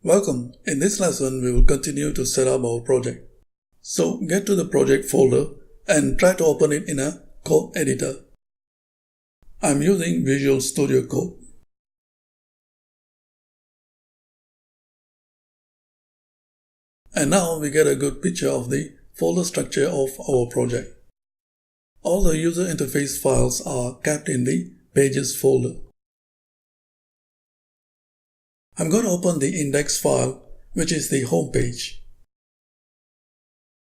Welcome. In this lesson, we will continue to set up our project. So get to the project folder and try to open it in a code editor. I'm using Visual Studio Code. And now we get a good picture of the folder structure of our project. All the user interface files are kept in the Pages folder. I'm going to open the index file, which is the home page.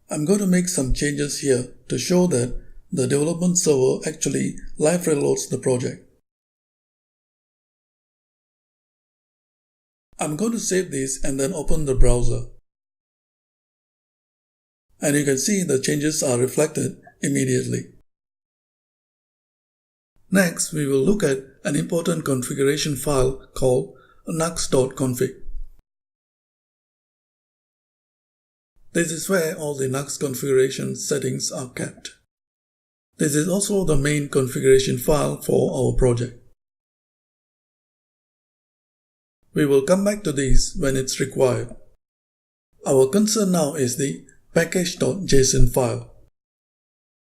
I'm going to make some changes here to show that the development server actually live reloads the project. I'm going to save this and then open the browser. And you can see the changes are reflected immediately. Next, we will look at an important configuration file called Nuxt.config. This is where all the Nuxt configuration settings are kept. This is also the main configuration file for our project. We will come back to these when it's required. Our concern now is the package.json file.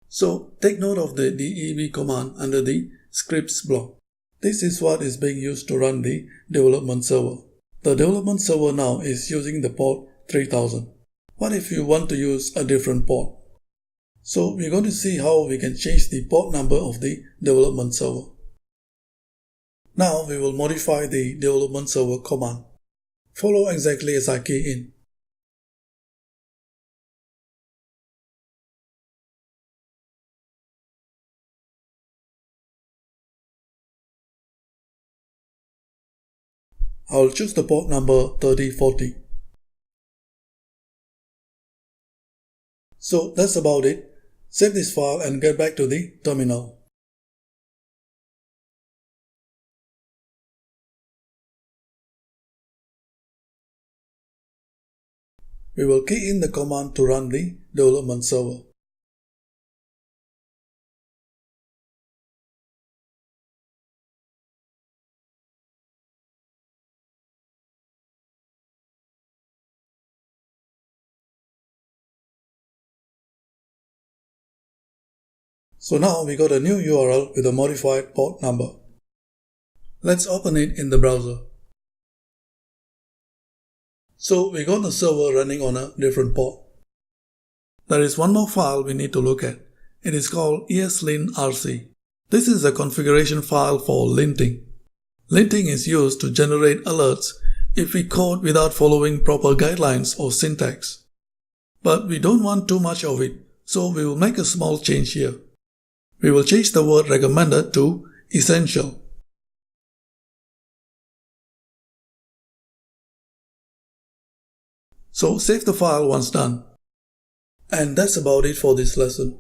So take note of the dev command under the scripts block. This is what is being used to run the development server. The development server now is using the port 3000. What if you want to use a different port? So we're going to see how we can change the port number of the development server. Now we will modify the development server command. Follow exactly as I key in. I will choose the port number 3040. So that's about it. Save this file and get back to the terminal. We will key in the command to run the development server. So now we got a new URL with a modified port number. Let's open it in the browser. So we got the server running on a different port. There is one more file we need to look at. It is called eslinrc. This is a configuration file for linting. Linting is used to generate alerts if we code without following proper guidelines or syntax. But we don't want too much of it, so we will make a small change here. We will change the word recommended to essential. So save the file once done. And that's about it for this lesson.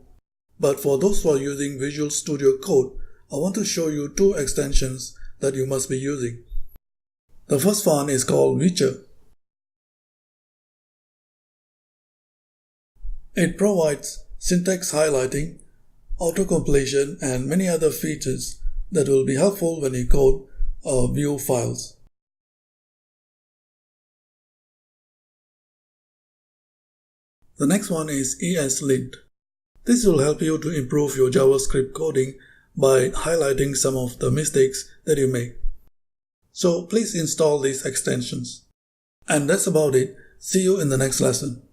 But for those who are using Visual Studio Code, I want to show you two extensions that you must be using. The first one is called Feature. It provides syntax highlighting, auto-completion, and many other features that will be helpful when you code Vue files. The next one is ESLint. This will help you to improve your JavaScript coding by highlighting some of the mistakes that you make. So please install these extensions. And that's about it. See you in the next lesson.